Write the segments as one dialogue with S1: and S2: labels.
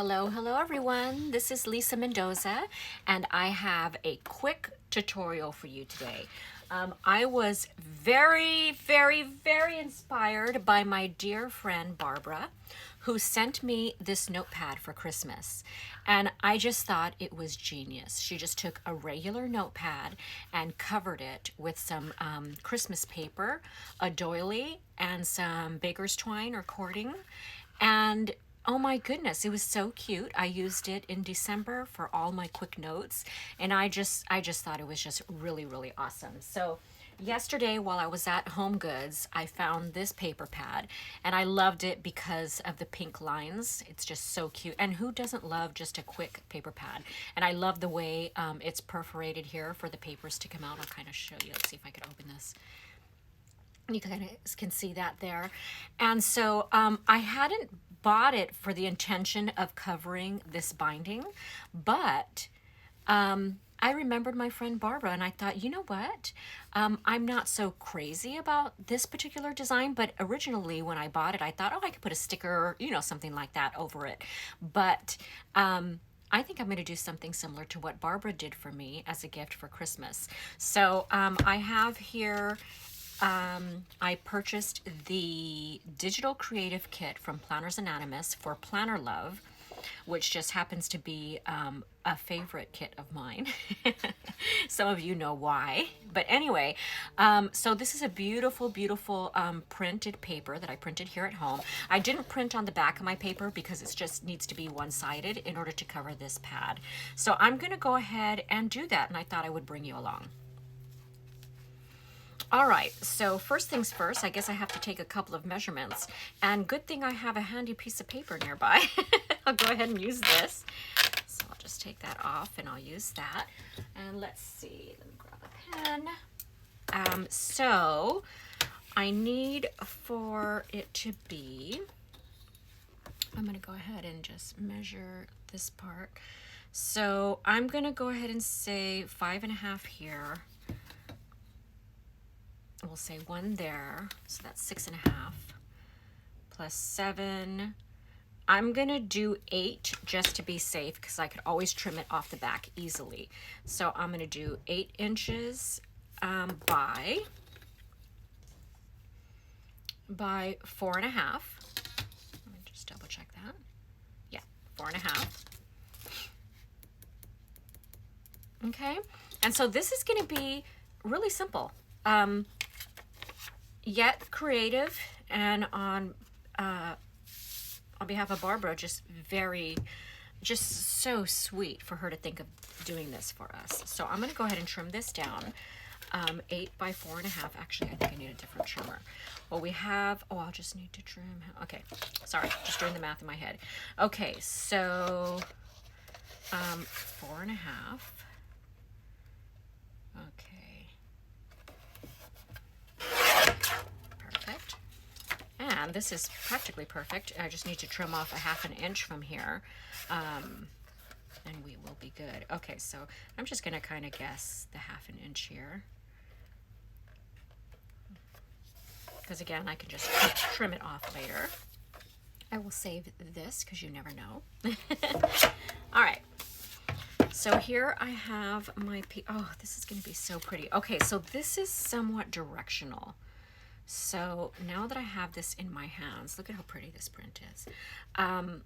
S1: Hello everyone. This is Lisa Mendoza, and I have a quick tutorial for you today. I was very inspired by my dear friend Barbara, who sent me this notepad for Christmas. And I just thought it was genius. She just took a regular notepad and covered it with some Christmas paper, a doily, and some baker's twine or cording. And oh my goodness, it was so cute. I used it in December for all my quick notes, and I just thought it was just really awesome. So yesterday while I was at Home Goods, I found this paper pad and I loved it because of the pink lines. It's just so cute. And who doesn't love just a quick paper pad? And I love the way it's perforated here for the papers to come out. I'll kind of show you. Let's see if I could open this. You kind of can see that there. And so I hadn't bought it for the intention of covering this binding, but I remembered my friend Barbara and I thought, you know what? I'm not so crazy about this particular design, but originally when I bought it, I thought, oh, I could put a sticker, you know, something like that over it. But I think I'm going to do something similar to what Barbara did for me as a gift for Christmas. So I have here I purchased the digital creative kit from Planners Anonymous for Planner Love, which just happens to be a favorite kit of mine. Some of you know why. But anyway, so this is a beautiful printed paper that I printed here at home. I didn't print on the back of my paper because it just needs to be one-sided in order to cover this pad. So I'm going to go ahead and do that, and I thought I would bring you along. All right, so first things first, I guess I have to take a couple of measurements, and good thing I have a handy piece of paper nearby. I'll go ahead and use this. So I'll just take that off and I'll use that. And let's see, let me grab a pen. So I need for it to be, I'm gonna go ahead and just measure this part. So I'm gonna go ahead and say 5.5 here. We'll say 1 there, so that's 6.5 plus 7. I'm gonna do 8 just to be safe because I could always trim it off the back easily. So I'm gonna do 8 inches by 4.5. Let me just double check that. Yeah, 4.5. Okay, and so this is gonna be really simple. Yet creative, and on behalf of Barbara, just so sweet for her to think of doing this for us. So I'm going to go ahead and trim this down. 8 by 4.5. Actually, I think I need a different trimmer. Well, we have, oh, I'll just need to trim. Okay, sorry, just doing the math in my head. Okay, so 4.5. Okay. Perfect. And this is practically perfect. I just need to trim off 1/2 inch from here, and we will be good. Okay, so I'm just going to kind of guess the 1/2 inch here, because again, I can just trim it off later. I will save this because you never know. All right. So here I have my, oh, this is going to be so pretty. Okay, so this is somewhat directional. So now that I have this in my hands, look at how pretty this print is. I'm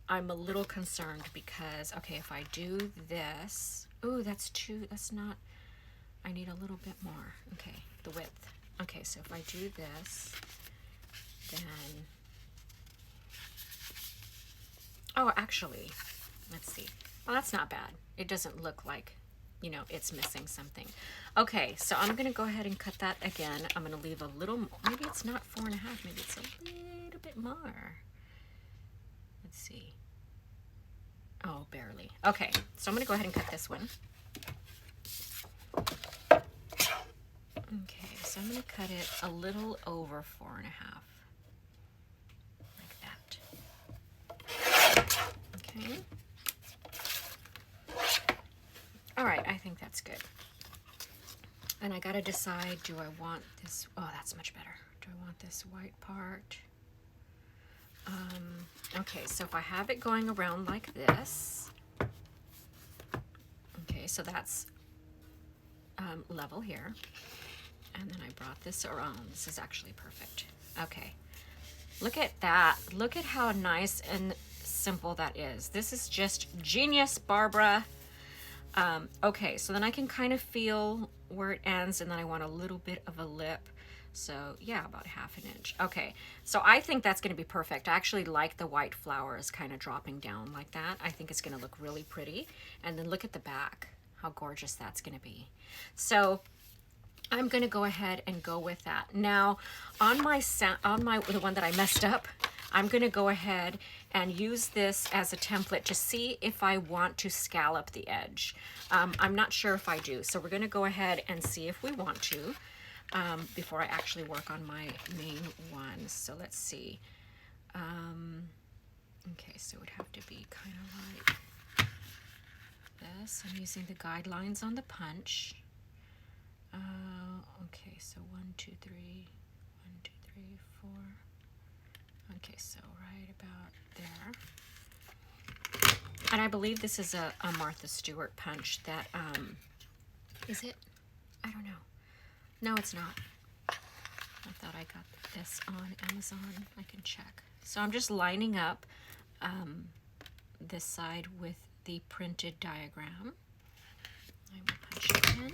S1: a little concerned because, okay, if I do this, oh, that's not, I need a little bit more. Okay, the width. Okay, so if I do this, then, oh, actually, let's see. Well, that's not bad. It doesn't look like, you know, it's missing something. Okay, so I'm going to go ahead and cut that again. I'm going to leave a little, maybe it's not 4.5, maybe it's a little bit more. Let's see. Oh, barely. Okay, so I'm going to go ahead and cut this one. Okay, so I'm going to cut it a little over 4.5. Like that. Okay. All right, I think that's good. And I gotta decide, do I want this, oh, that's much better. Do I want this white part Okay, so if I have it going around like this, okay, so that's level here. And then I brought this around. This is actually perfect. Okay, look at that. Look at how nice and simple that is. This is just genius, Barbara. Okay, so then I can kind of feel where it ends, and then I want a little bit of a lip. So yeah, about 1/2 inch. Okay, so I think that's gonna be perfect. I actually like the white flowers kind of dropping down like that. I think it's gonna look really pretty. And then look at the back, how gorgeous that's gonna be. So I'm gonna go ahead and go with that. Now, on the one that I messed up, I'm gonna go ahead and use this as a template to see if I want to scallop the edge. I'm not sure if I do, so we're gonna go ahead and see if we want to before I actually work on my main one. So let's see. Okay, so it would have to be kind of like this. I'm using the guidelines on the punch. Okay, so 1, 2, 3, 1, 2, 3, 4. Okay, so right about there. And I believe this is a Martha Stewart punch that, is it? I don't know. No, it's not. I thought I got this on Amazon. I can check. So I'm just lining up this side with the printed diagram. I will punch it in. And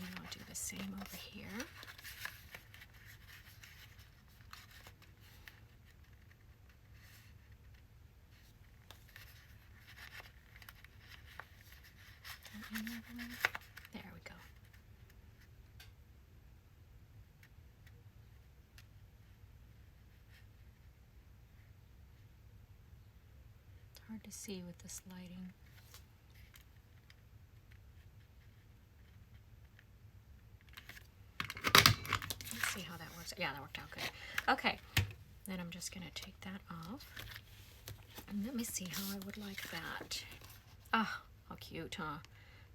S1: then I'll do the same over here. There we go. It's hard to see with this lighting. Let's see how that works. Yeah, that worked out good. Okay, then I'm just gonna take that off. And let me see how I would like that. Ah, how cute, huh?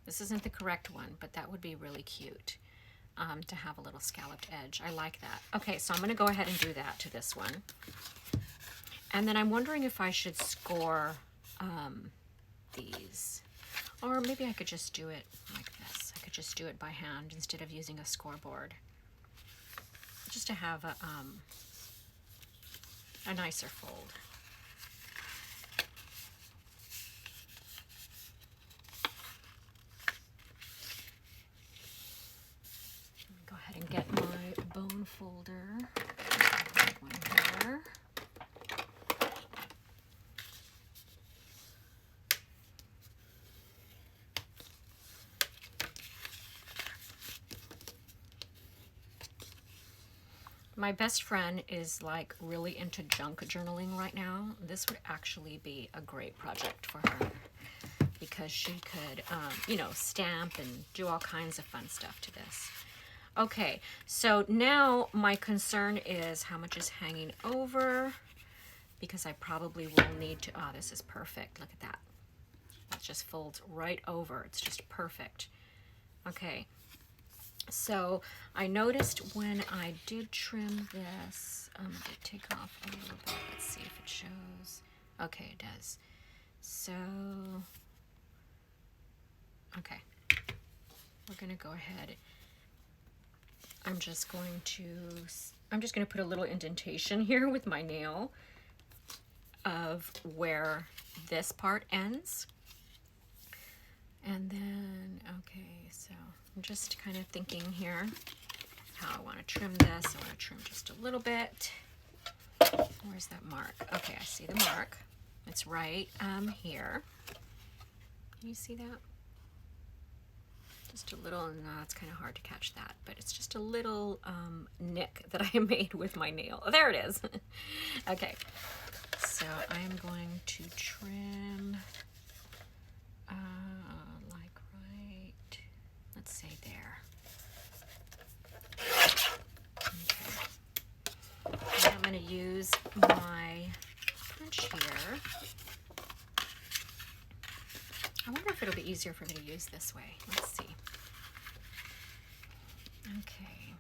S1: This isn't the correct one, but that would be really cute to have a little scalloped edge. I like that. Okay, so I'm gonna go ahead and do that to this one. And then I'm wondering if I should score these. Or maybe I could just do it like this. I could just do it by hand instead of using a scoreboard. Just to have a nicer fold. Go ahead and get my bone folder. One here. My best friend is like really into junk journaling right now. This would actually be a great project for her because she could, you know, stamp and do all kinds of fun stuff to this. Okay, so now my concern is how much is hanging over because I probably will need to, oh, this is perfect. Look at that. It just folds right over. It's just perfect. Okay. So I noticed when I did trim this, I did take off a little bit. Let's see if it shows. Okay, it does. So, okay, we're gonna go ahead. I'm just gonna put a little indentation here with my nail of where this part ends. And then, okay, so I'm just kind of thinking here how I want to trim this. I want to trim just a little bit. Where's that mark? Okay, I see the mark. It's right here. Can you see that? Just a little, no, it's kind of hard to catch that, but it's just a little nick that I made with my nail. Oh, there it is. Okay, so I'm going to trim like right, let's say there. Okay. And I'm going to use my punch here. I wonder if it'll be easier for me to use this way. Let's see. Okay.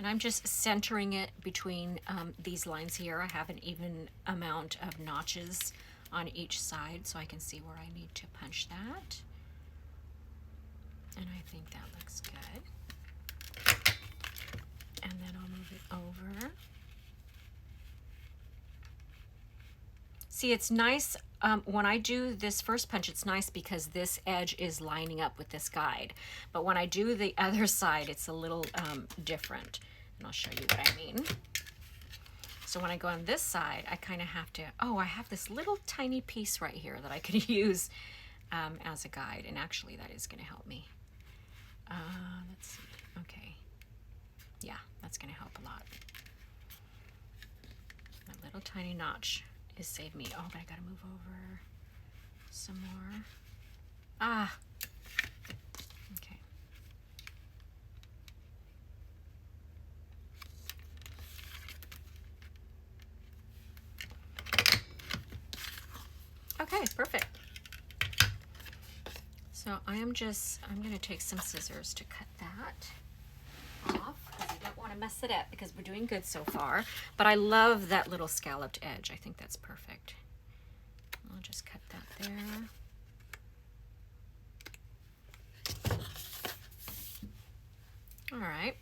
S1: And I'm just centering it between these lines here. I have an even amount of notches on each side so I can see where I need to punch that. And I think that looks good. And then I'll move it over. See, it's nice when I do this first punch, it's nice because this edge is lining up with this guide. But when I do the other side, it's a little different. And I'll show you what I mean. So when I go on this side, I kind of have to, oh, I have this little tiny piece right here that I could use as a guide. And actually that is going to help me. Let's see. Okay. Yeah, that's going to help a lot. That little tiny notch is saved me. Oh, but I got to move over some more. Ah. Okay. Okay, perfect. So I'm going to take some scissors to cut that off because I don't want to mess it up because we're doing good so far. But I love that little scalloped edge. I think that's perfect. I'll just cut that there. All right.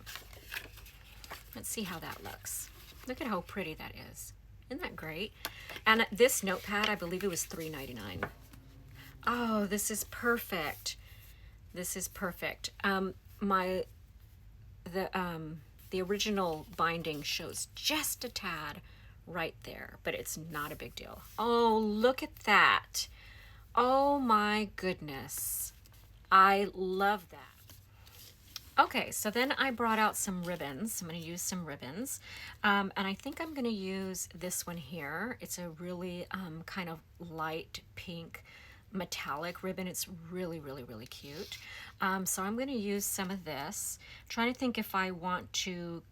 S1: Let's see how that looks. Look at how pretty that is. Isn't that great? And this notepad, I believe it was $3.99. Oh, this is perfect. This is perfect. The original binding shows just a tad right there, but it's not a big deal. Oh, look at that. Oh my goodness. I love that. Okay, so then I brought out some ribbons. I'm going to use some ribbons. And I think I'm going to use this one here. It's a really kind of light pink metallic ribbon. It's really, really, really cute. So I'm going to use some of this. I'm trying to think if I want to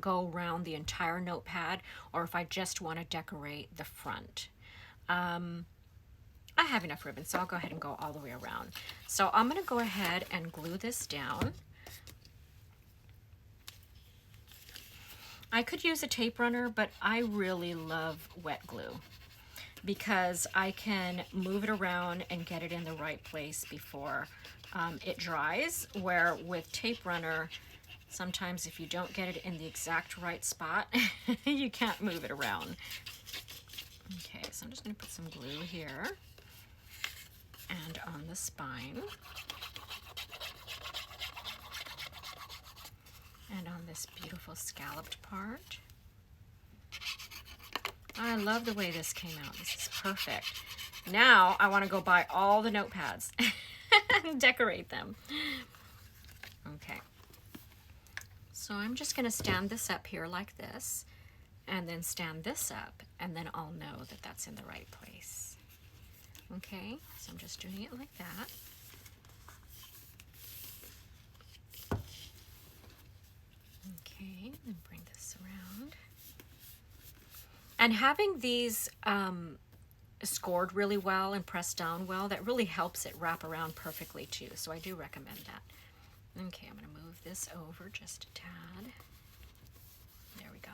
S1: go around the entire notepad or if I just want to decorate the front. I have enough ribbon, so I'll go ahead and go all the way around. So I'm going to go ahead and glue this down. I could use a tape runner, but I really love wet glue because I can move it around and get it in the right place before it dries, where with tape runner, sometimes if you don't get it in the exact right spot, you can't move it around. Okay, so I'm just going to put some glue here and on the spine and on this beautiful scalloped part. I love the way this came out. This is perfect. Now I want to go buy all the notepads and decorate them. Okay. So I'm just going to stand this up here like this and then stand this up, and then I'll know that that's in the right place. Okay, so I'm just doing it like that. Okay, then bring this around. And having these scored really well and pressed down well, that really helps it wrap around perfectly too. So I do recommend that. Okay, I'm going to move this over just a tad. There we go.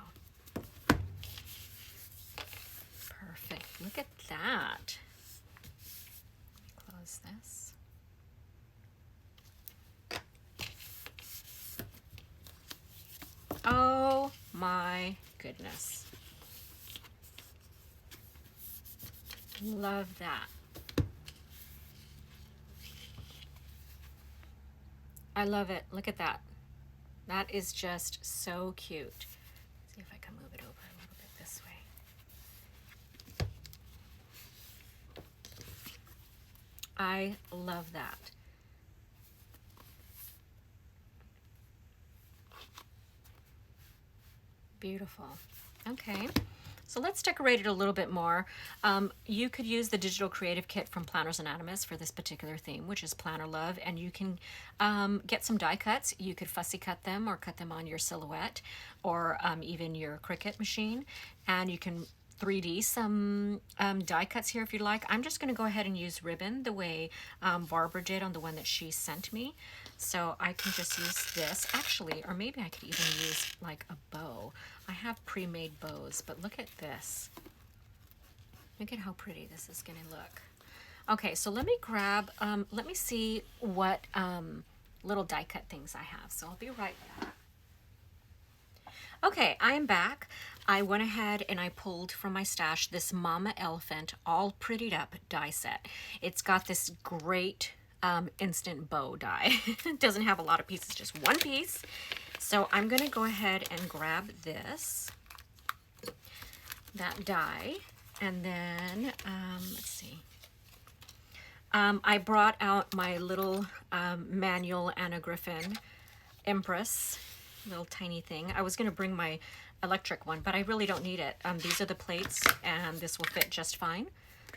S1: Perfect. Look at that. Close this. Oh my goodness. Love that. I love it. Look at that. That is just so cute. Let's see if I can move it over a little bit this way. I love that. Beautiful. Okay. So let's decorate it a little bit more. You could use the digital creative kit from Planners Anonymous for this particular theme, which is Planner Love, and you can get some die cuts. You could fussy cut them or cut them on your Silhouette or even your Cricut machine, and you can 3D some die cuts here if you'd like. I'm just going to go ahead and use ribbon the way Barbara did on the one that she sent me. So I can just use this actually, or maybe I could even use like a bow. I have pre-made bows, but look at this. Look at how pretty this is going to look. Okay, so let me grab, let me see what little die cut things I have. So I'll be right back. Okay, I am back. I went ahead and I pulled from my stash this Mama Elephant all prettied up die set. It's got this great instant bow die. It doesn't have a lot of pieces, just one piece. So I'm gonna go ahead and grab that die, and then, let's see. I brought out my little manual Anna Griffin Empress, little tiny thing. I was going to bring my electric one, but I really don't need it. These are the plates, and this will fit just fine,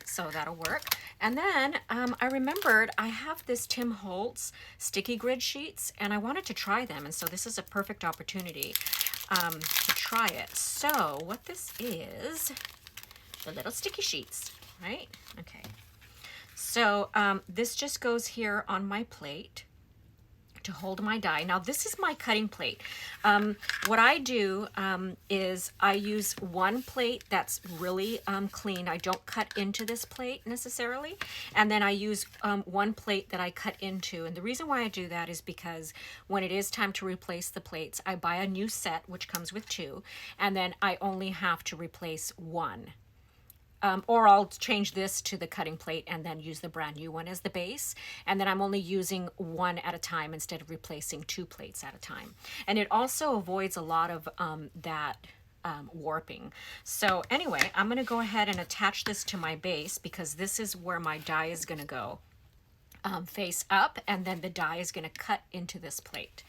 S1: so that'll work. And then I remembered I have this Tim Holtz sticky grid sheets, and I wanted to try them, and so this is a perfect opportunity to try it. So what this is, the little sticky sheets, right? Okay. So this just goes here on my plate to hold my die. Now this is my cutting plate. What I do is I use one plate that's really clean. I don't cut into this plate necessarily. And then I use one plate that I cut into. And the reason why I do that is because when it is time to replace the plates, I buy a new set, which comes with two, and then I only have to replace one. Or I'll change this to the cutting plate and then use the brand new one as the base. And then I'm only using one at a time instead of replacing two plates at a time. And it also avoids a lot of that warping. So anyway, I'm gonna go ahead and attach this to my base because this is where my die is gonna go face up, and then the die is gonna cut into this plate.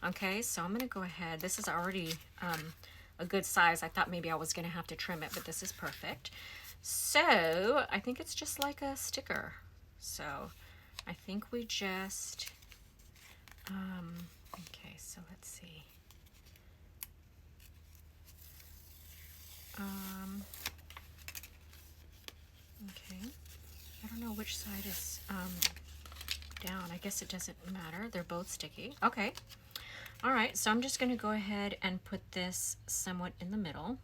S1: Okay, so I'm gonna go ahead. This is already a good size. I thought maybe I was gonna have to trim it, but this is perfect. So I think it's just like a sticker. So I think we just, okay, so let's see. Okay, I don't know which side is down. I guess it doesn't matter. They're both sticky. Okay. All right, so I'm just gonna go ahead and put this somewhat in the middle.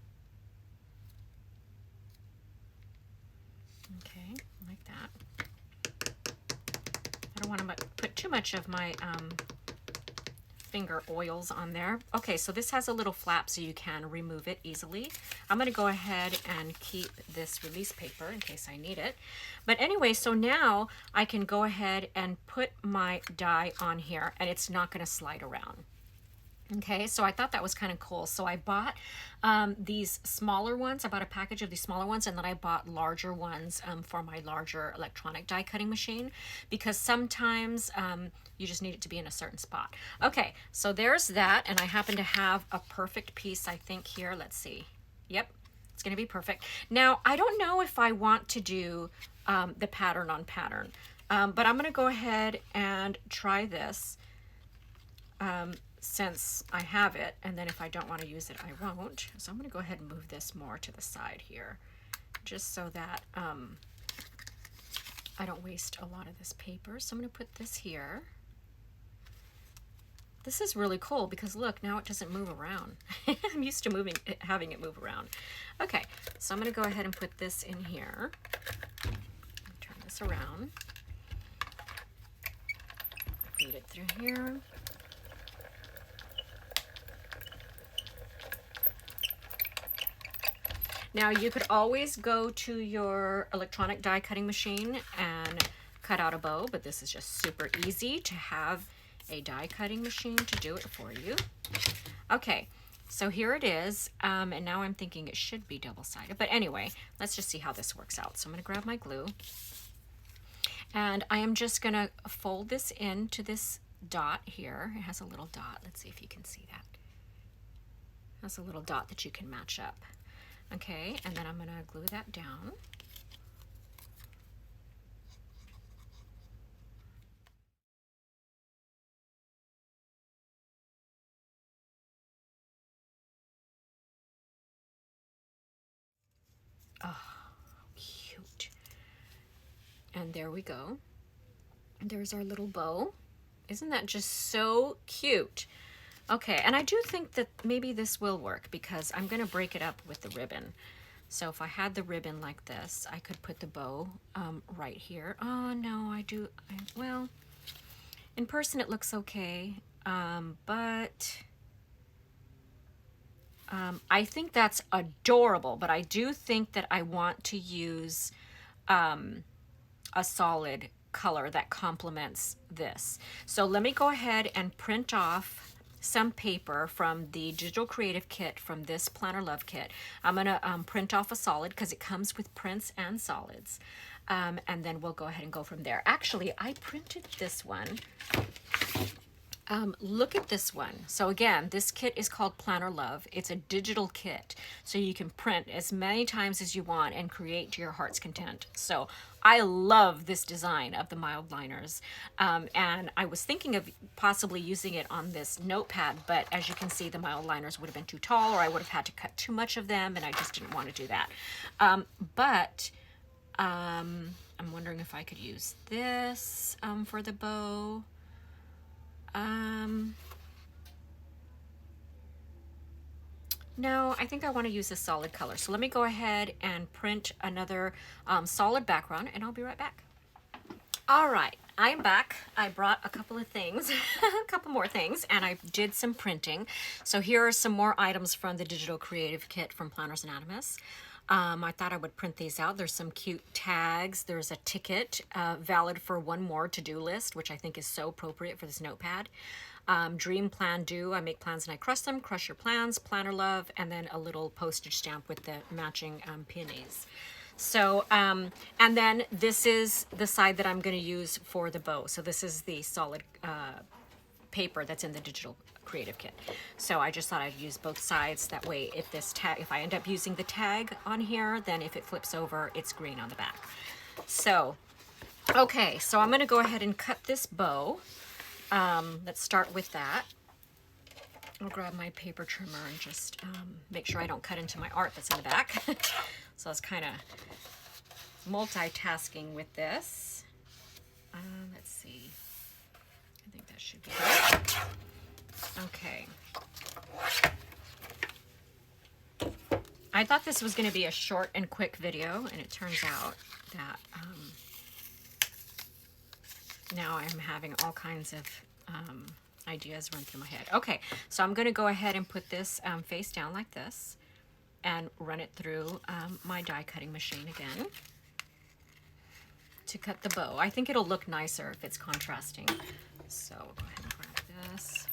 S1: Okay, like that. I don't want to put too much of my finger oils on there. Okay, so this has a little flap so you can remove it easily. I'm going to go ahead and keep this release paper in case I need it. But anyway, so now I can go ahead and put my die on here and it's not going to slide around. Okay, so I thought that was kind of cool. So I bought these smaller ones. I bought a package of these smaller ones, and then I bought larger ones for my larger electronic die cutting machine because sometimes you just need it to be in a certain spot. Okay, so there's that, and I happen to have a perfect piece, I think, here. Let's see. Yep, it's going to be perfect. Now, I don't know if I want to do the pattern on pattern, but I'm going to go ahead and try this. Since I have it, and then if I don't want to use it, I won't. So I'm going to go ahead and move this more to the side here, just so that I don't waste a lot of this paper. So I'm going to put this here. This is really cool because look, now it doesn't move around. I'm used to having it move around. Okay, so I'm going to go ahead and put this in here. Turn this around. Feed it through here. Now you could always go to your electronic die cutting machine and cut out a bow, but this is just super easy to have a die cutting machine to do it for you. Okay, so here it is, and now I'm thinking it should be double-sided, but anyway, let's just see how this works out. So I'm going to grab my glue, and I am just going to fold this into this dot here. It has a little dot. Let's see if you can see that. It has a little dot that you can match up. Okay, and then I'm going to glue that down. Oh, cute. And there we go. There's our little bow. Isn't that just so cute? Okay, and I do think that maybe this will work because I'm going to break it up with the ribbon. So if I had the ribbon like this, I could put the bow right here. Oh, no, well, in person it looks okay, but I think that's adorable, but I do think that I want to use a solid color that complements this. So let me go ahead and print off some paper from the Digital Creative Kit from this Planner Love Kit. I'm gonna print off a solid because it comes with prints and solids. And then we'll go ahead and go from there. Actually, I printed this one. Look at this one. So again, this kit is called Planner Love. It's a digital kit, so you can print as many times as you want and create to your heart's content. So I love this design of the mild liners. And I was thinking of possibly using it on this notepad, but as you can see, the mild liners would have been too tall, or I would have had to cut too much of them, and I just didn't want to do that. I'm wondering if I could use this for the bow. No, I think I want to use a solid color. So let me go ahead and print another solid background, and I'll be right back. All right, I'm back. I brought a couple of things, a couple more things, and I did some printing. So here are some more items from the Digital Creative Kit from Planners Anonymous. I thought I would print these out. There's some cute tags. There's a ticket valid for one more to-do list, which I think is so appropriate for this notepad. Dream, plan, do. I make plans and I crush them. Crush your plans. Planner Love. And then a little postage stamp with the matching peonies. So, and then this is the side that I'm going to use for the bow. So this is the solid paper that's in the Digital Creative Kit. So I just thought I'd use both sides. That way, if I end up using the tag on here, then if it flips over, it's green on the back. So, okay, so I'm going to go ahead and cut this bow. Let's start with that. I'll grab my paper trimmer and just make sure I don't cut into my art that's in the back. So I was kind of multitasking with this. Let's see. I think that should be good. Okay. I thought this was going to be a short and quick video, and it turns out that now I'm having all kinds of ideas run through my head. Okay, so I'm going to go ahead and put this face down like this and run it through my die cutting machine again to cut the bow. I think it'll look nicer if it's contrasting. So go ahead and grab this.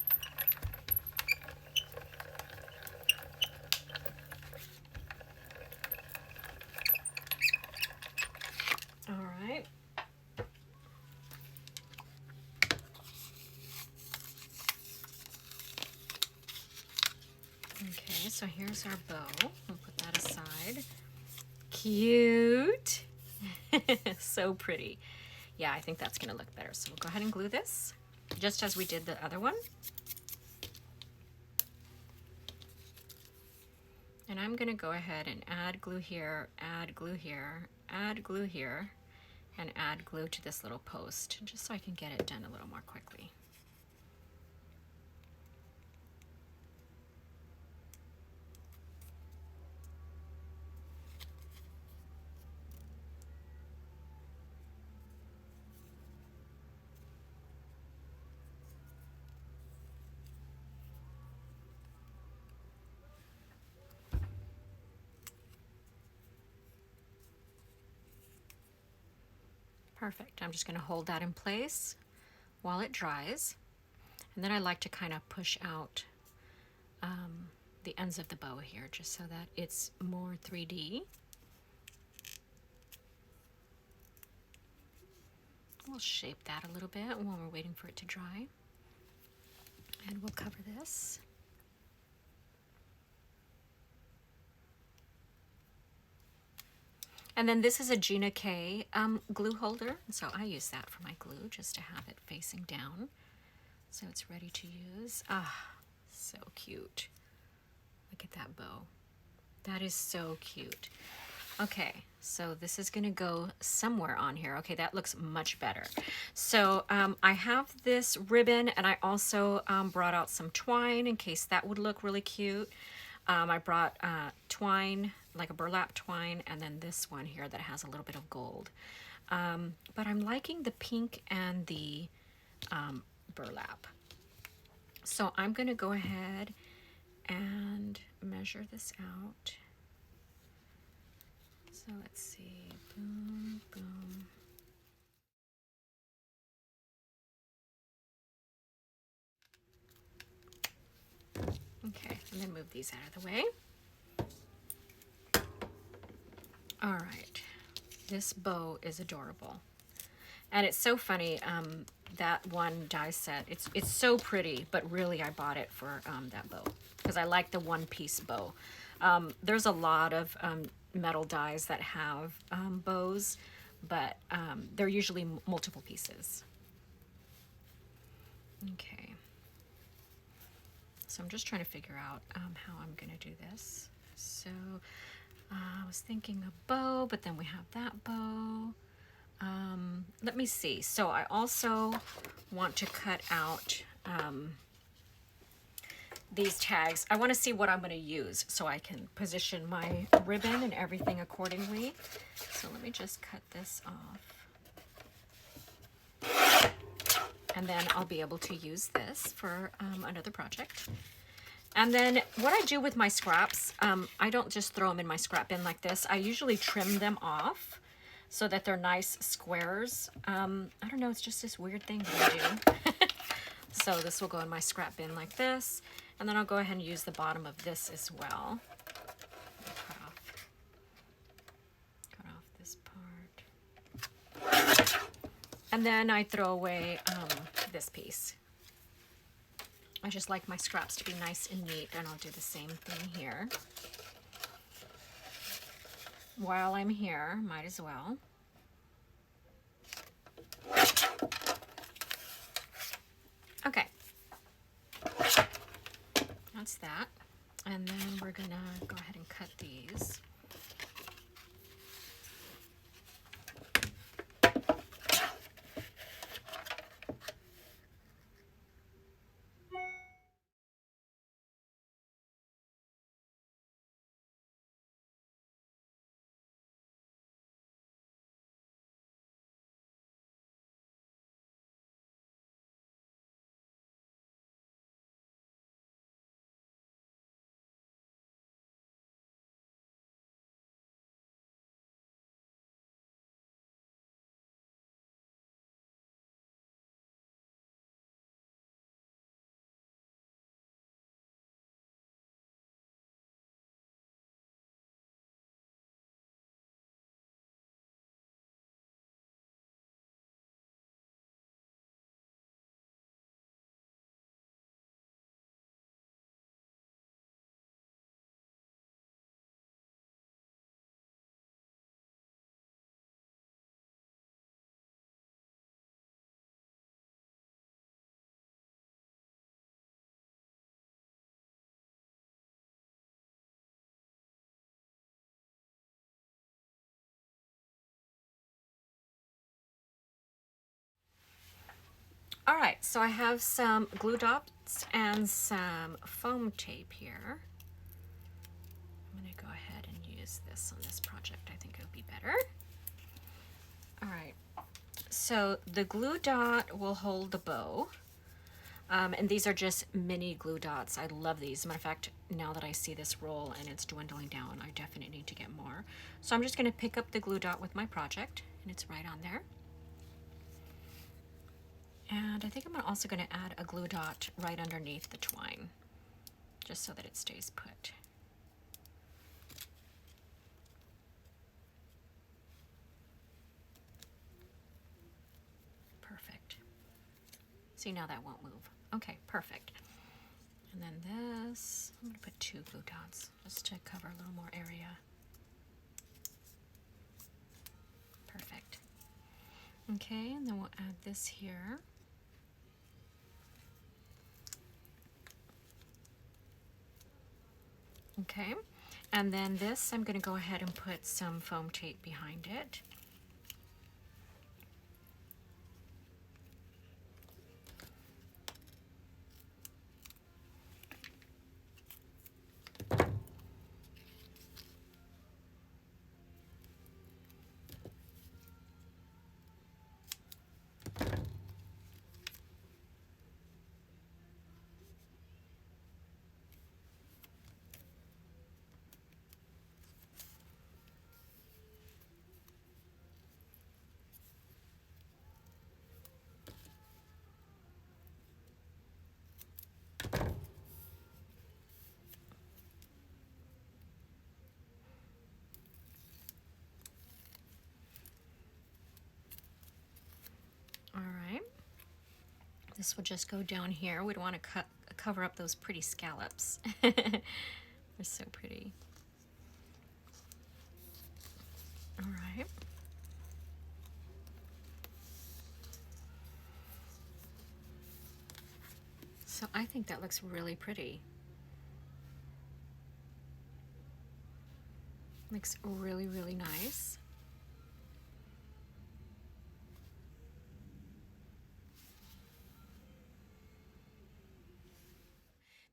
S1: All right. Okay, so here's our bow. We'll put that aside. Cute. So pretty. Yeah, I think that's going to look better. So we'll go ahead and glue this, just as we did the other one. And I'm going to go ahead and add glue here, add glue here, add glue here, and add glue to this little post, just so I can get it done a little more quickly. Perfect. I'm just going to hold that in place while it dries. And then I like to kind of push out the ends of the bow here, just so that it's more 3D. We'll shape that a little bit while we're waiting for it to dry. And we'll cover this. And then this is a Gina K glue holder. So I use that for my glue, just to have it facing down. So it's ready to use. Ah, so cute. Look at that bow. That is so cute. Okay, so this is gonna go somewhere on here. Okay, that looks much better. So I have this ribbon, and I also brought out some twine in case that would look really cute. I brought twine, like a burlap twine, and then this one here that has a little bit of gold. But I'm liking the pink and the burlap. So I'm gonna go ahead and measure this out. So let's see, boom, boom. Okay, and then move these out of the way. All right, this bow is adorable. And it's so funny, that one die set, it's so pretty, but really I bought it for that bow because I like the one-piece bow. There's a lot of metal dies that have bows, but they're usually multiple pieces. Okay. So I'm just trying to figure out how I'm going to do this. So I was thinking a bow, but then we have that bow. Let me see. So I also want to cut out these tags. I want to see what I'm going to use so I can position my ribbon and everything accordingly. So let me just cut this off. And then I'll be able to use this for another project. And then what I do with my scraps, I don't just throw them in my scrap bin like this. I usually trim them off so that they're nice squares. I don't know, it's just this weird thing that I do. So this will go in my scrap bin like this. And then I'll go ahead and use the bottom of this as well. Cut off this part. And then I throw away this piece. I just like my scraps to be nice and neat, and I'll do the same thing here. While I'm here, might as well. Okay. That's that. And then we're gonna go ahead and cut these. All right, so I have some glue dots and some foam tape here. I'm gonna go ahead and use this on this project. I think it'll be better. All right, so the glue dot will hold the bow. And these are just mini glue dots. I love these. As a matter of fact, now that I see this roll and it's dwindling down, I definitely need to get more. So I'm just gonna pick up the glue dot with my project, and it's right on there. And I think I'm also going to add a glue dot right underneath the twine, just so that it stays put. Perfect. See, now that won't move. Okay, perfect. And then this, I'm going to put 2 glue dots just to cover a little more area. Perfect. Okay, and then we'll add this here. Okay, And then this, I'm going to go ahead and put some foam tape behind it. All right. This will just go down here. We don't want to cover up those pretty scallops. They're so pretty. All right. So I think that looks really pretty. Looks really, really nice.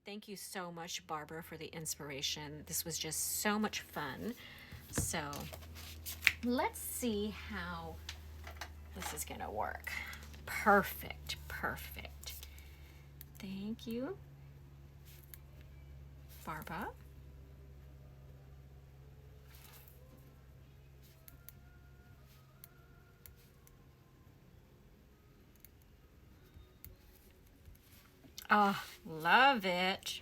S1: Thank you so much, Barbara, for the inspiration. This was just so much fun. So let's see how this is gonna work. Perfect, perfect. Thank you, Barbara. Oh, love it.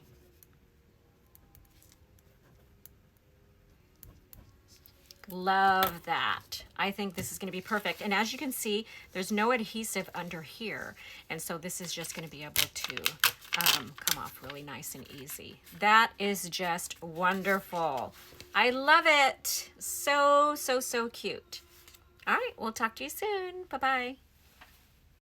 S1: Love that. I think this is going to be perfect. And as you can see, there's no adhesive under here. And so this is just going to be able to come off really nice and easy. That is just wonderful. I love it. So, so, so cute. All right, we'll talk to you soon. Bye-bye.